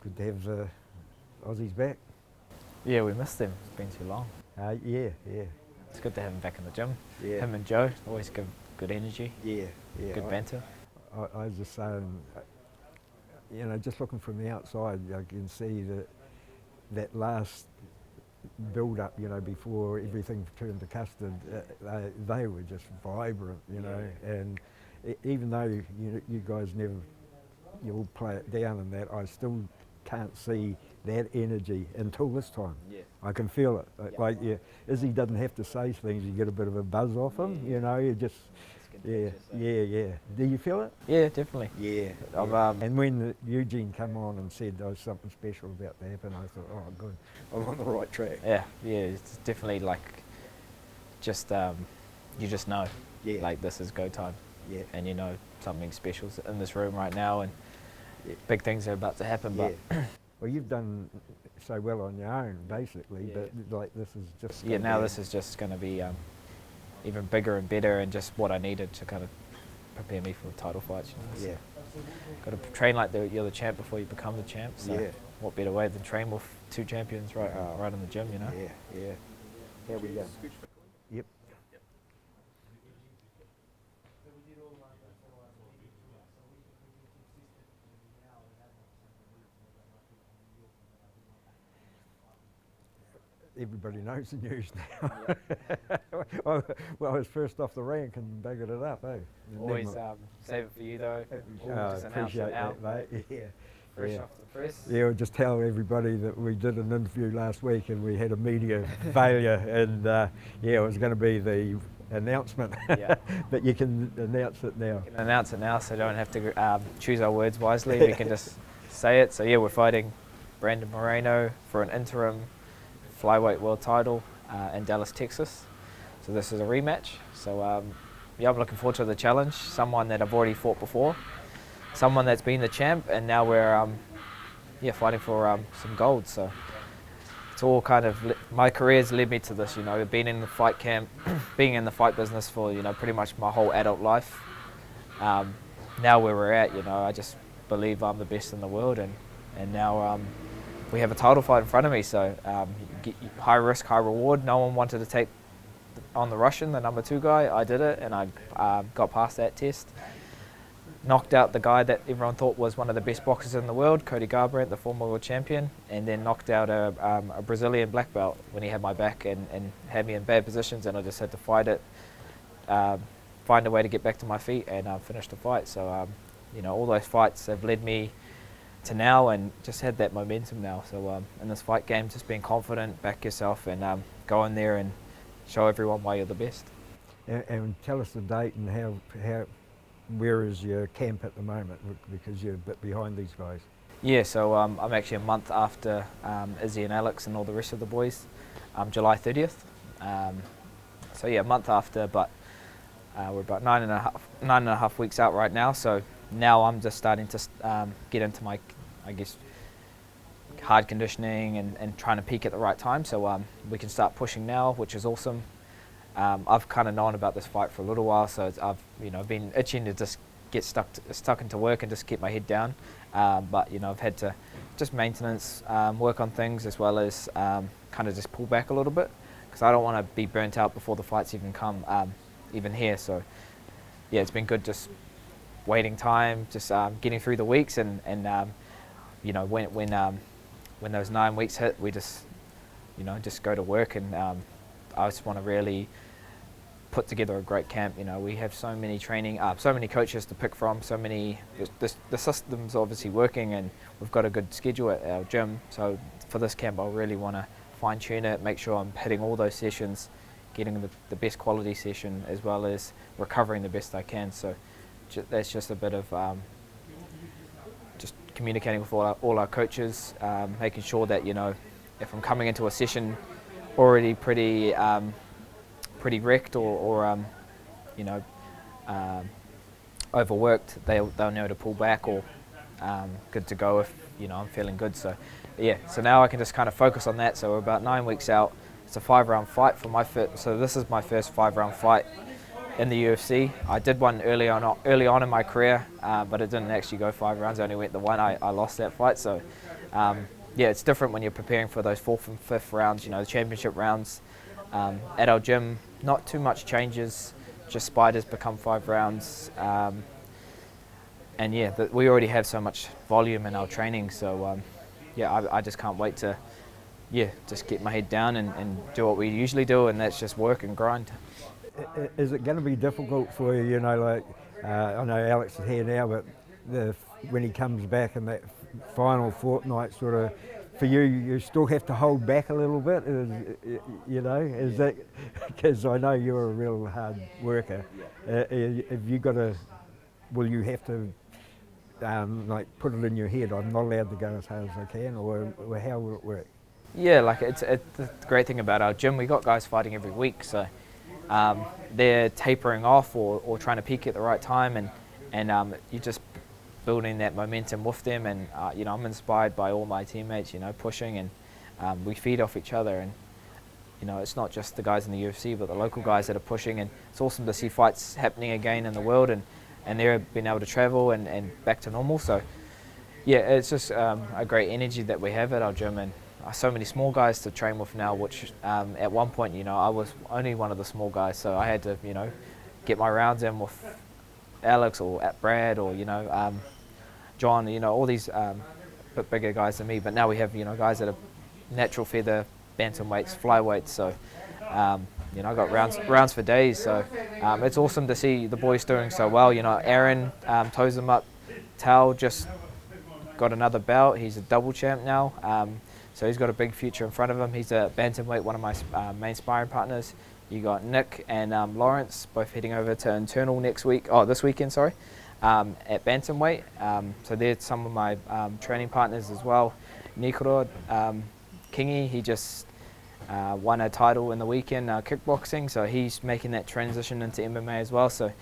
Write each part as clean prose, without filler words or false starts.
good to have the Aussies back. Yeah, we missed them. It's been too long. Yeah. It's good to have him back in the gym. Yeah. Him and Joe always give good energy. Yeah. Good banter. I was just saying, just looking from the outside, I can see that last build-up, before everything turned to custard, they were just vibrant, and even though you guys never, you'll play it down and that, I still can't see that energy until this time. Yeah. I can feel it. Izzy doesn't have to say things, you get a bit of a buzz off him, you just, yeah. Do you feel it? Yeah, definitely. Yeah. And when Eugene came on and said there was something special about to happen, I thought, oh, good, I'm on the right track. Yeah, it's definitely like, just, you just know, like this is go time. Yeah. And you know something special's in this room right now, and big things are about to happen. But well, you've done so well on your own, basically, but like this is just... now this is just going to be even bigger and better, and just what I needed to kind of prepare me for title fights. So got to train like you're the champ before you become the champ. So what better way than train with two champions right in the gym, Yeah. Here we go. Yep. Everybody knows the news now. Well, I was first off the rank and buggered it up, eh? Always save it for you though. Just Appreciate that, mate. Fresh off the press. Yeah, I'll just tell everybody that we did an interview last week and we had a media failure, and it was going to be the announcement. But you can announce it now. You can announce it now, so don't have to choose our words wisely. We can just say it. So we're fighting Brandon Moreno for an interim flyweight world title in Dallas, Texas. So this is a rematch. So I'm looking forward to the challenge. Someone that I've already fought before, someone that's been the champ, and now we're fighting for some gold. So it's all kind of my career's led me to this. Being in the fight camp, being in the fight business for pretty much my whole adult life. Now where we're at, I just believe I'm the best in the world, and now we have a title fight in front of me. So high risk, high reward. No one wanted to take on the Russian, the number 2 guy. I did it, and I got past that test. Knocked out the guy that everyone thought was one of the best boxers in the world, Cody Garbrandt, the former world champion, and then knocked out a Brazilian black belt when he had my back and had me in bad positions, and I just had to fight it, find a way to get back to my feet and finish the fight. So, all those fights have led me to now, and just had that momentum now. So in this fight game, just being confident, back yourself, and go in there and show everyone why you're the best. And tell us the date and how where is your camp at the moment, because you're a bit behind these guys. Yeah, so I'm actually a month after Izzy and Alex and all the rest of the boys, July 30th. So a month after, but we're about nine and a half weeks out right now. So now I'm just starting to get into my, hard conditioning and trying to peak at the right time. So we can start pushing now, which is awesome. I've kind of known about this fight for a little while, so I've been itching to just get stuck into work and just keep my head down. But I've had to just maintenance, work on things, as well as kind of just pull back a little bit, because I don't want to be burnt out before the fights even come, even here. So it's been good just waiting time, just getting through the weeks, and when those 9 weeks hit, we just just go to work, and I just want to really put together a great camp. We have so many training, so many coaches to pick from, so many, the system's obviously working, and we've got a good schedule at our gym. So for this camp, I really want to fine tune it, make sure I'm hitting all those sessions, getting the best quality session, as well as recovering the best I can. So that's just a bit of just communicating with all our coaches, making sure that if I'm coming into a session already pretty wrecked or overworked, they'll know to pull back, or good to go if I'm feeling good. So so now I can just kind of focus on that. So we're about 9 weeks out. It's a 5-round fight for my first, so this is my first 5-round fight in the UFC. I did one early on in my career, but it didn't actually go 5 rounds. I only went the one. I lost that fight. So yeah, it's different when you're preparing for those 4th and 5th rounds, the championship rounds. At our gym, not too much changes, just spiders become 5 rounds. And yeah, we already have so much volume in our training, so yeah, I just can't wait to just get my head down and do what we usually do, and that's just work and grind. Is it going to be difficult for you, like, I know Alex is here now, but when he comes back in that final fortnight sort of, for you, you still have to hold back a little bit, is that, because I know you're a real hard worker, have you got to, will you have to like put it in your head, I'm not allowed to go as hard as I can, or how will it work? Yeah, like it's the great thing about our gym, we got guys fighting every week, so they're tapering off or trying to peak at the right time, and you're just building that momentum with them, and I'm inspired by all my teammates, pushing, and we feed off each other, and it's not just the guys in the UFC, but the local guys that are pushing, and it's awesome to see fights happening again in the world, and they're being able to travel and back to normal. So yeah, it's just a great energy that we have at our gym, and so many small guys to train with now, which at one point, I was only one of the small guys, so I had to, get my rounds in with Alex or at Brad or, John, all these bit bigger guys than me. But now we have, guys that are natural feather, bantamweights, flyweights, so I got rounds for days, so it's awesome to see the boys doing so well. Aaron toes them up. Tal just got another belt. He's a double champ now, so he's got a big future in front of him. He's a bantamweight, one of my main sparring partners. You got Nick and Lawrence both heading over to Internal this weekend, sorry, at bantamweight. So they're some of my training partners as well. Nikoro Kingi, he just won a title in the weekend, kickboxing, so he's making that transition into MMA as well. So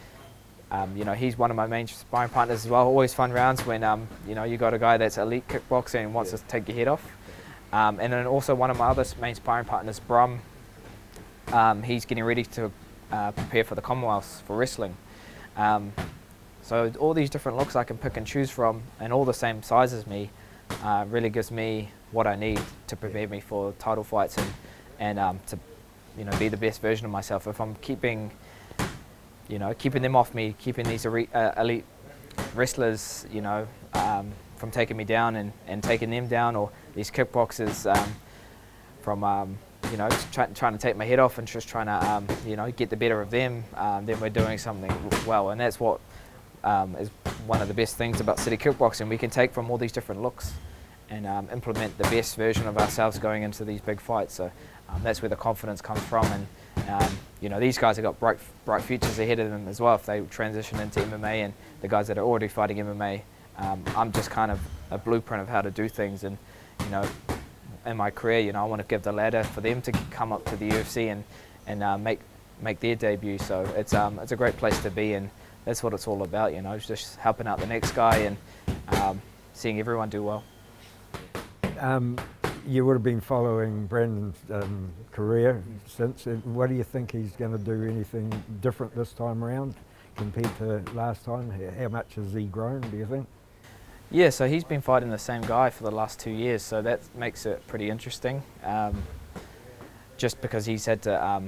he's one of my main sparring partners as well. Always fun rounds when you got a guy that's elite kickboxing and wants to take your head off. And then also one of my other main sparring partners, Brum, he's getting ready to prepare for the Commonwealths for wrestling. So all these different looks I can pick and choose from, and all the same size as me, really gives me what I need to prepare me for title fights and to be the best version of myself. If I'm keeping them off me, keeping these elite wrestlers from taking me down and taking them down, or these kickboxers from trying to take my head off and just trying to get the better of them, then we're doing something well. And that's what is one of the best things about City Kickboxing. We can take from all these different looks and implement the best version of ourselves going into these big fights. So that's where the confidence comes from, and these guys have got bright futures ahead of them as well if they transition into MMA, and the guys that are already fighting MMA, I'm just kind of a blueprint of how to do things. And in my career, I want to give the ladder for them to come up to the UFC and make their debut. So it's a great place to be, and that's what it's all about. It's just helping out the next guy and seeing everyone do well. You would have been following Brandon's career since. What do you think he's going to do anything different this time around compared to last time? How much has he grown, do you think? Yeah, so he's been fighting the same guy for the last 2 years, so that makes it pretty interesting. Just because he's had to,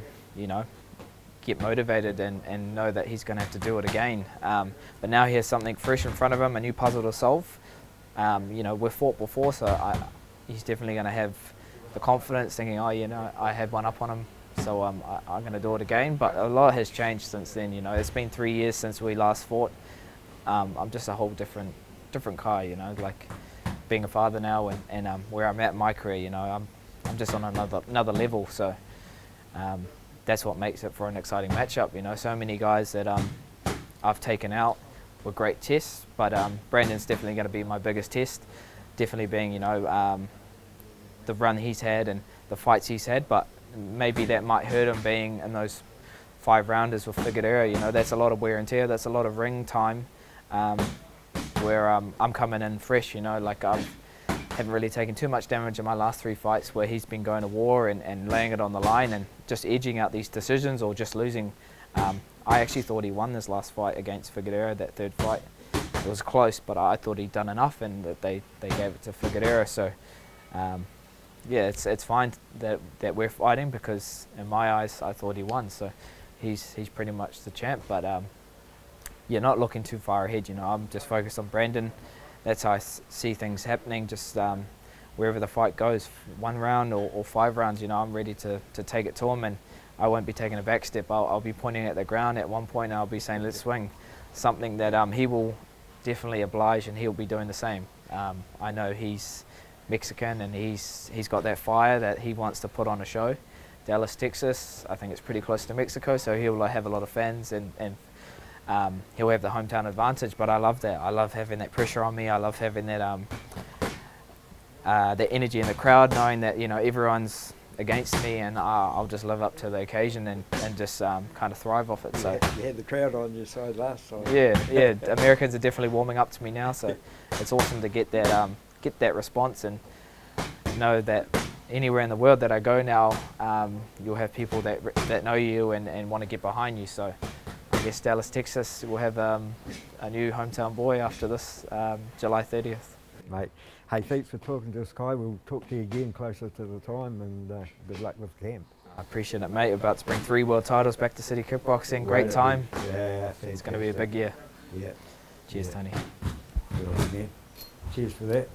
get motivated and know that he's going to have to do it again. But now he has something fresh in front of him, a new puzzle to solve. We've fought before, so he's definitely going to have the confidence, thinking, I had one up on him, so I'm going to do it again. But a lot has changed since then. It's been 3 years since we last fought. I'm just a whole different guy. Like being a father now, and where I'm at in my career. I'm just on another level. So that's what makes it for an exciting matchup. So many guys that I've taken out were great tests, but Brandon's definitely going to be my biggest test. Definitely being, the run he's had and the fights he's had, but maybe that might hurt him being in those 5 rounders with Fiegueiredo. That's a lot of wear and tear. That's a lot of ring time, where I'm coming in fresh. Like I haven't really taken too much damage in my last 3 fights, where he's been going to war and laying it on the line and just edging out these decisions or just losing. I actually thought he won this last fight against Fiegueiredo, that third fight. It was close, but I thought he'd done enough, and that they gave it to Fiegueiredo. So, yeah, it's fine that we're fighting, because in my eyes, I thought he won. So, he's pretty much the champ. But yeah, not looking too far ahead. You know, I'm just focused on Brandon. That's how I see things happening. Just wherever the fight goes, 1 round or 5 rounds. You know, I'm ready to take it to him, and I won't be taking a back step. I'll be pointing at the ground at one point, and I'll be saying, let's swing. Something that he will definitely oblige, and he'll be doing the same. I know he's Mexican, and he's got that fire that he wants to put on a show. Dallas, Texas, I think it's pretty close to Mexico, so he'll have a lot of fans, and he'll have the hometown advantage. But I love that. I love having that pressure on me. I love having that that energy in the crowd, knowing that, you know, everyone's against me, and I'll just live up to the occasion and just kind of thrive off it. So you had the crowd on your side last time. Yeah, Americans are definitely warming up to me now, so it's awesome to get that response, and know that anywhere in the world that I go now, you'll have people that know you and want to get behind you. So I guess Dallas, Texas will have a new hometown boy after this July 30th. Mate, hey, thanks for talking to us, Kai. We'll talk to you again closer to the time, and good luck with camp. I appreciate it, mate. We're about to bring 3 world titles back to City Kickboxing. Great time. Yeah, it's going to be a big year. Yeah. Cheers, Tony. Good on you, man. Cheers for that.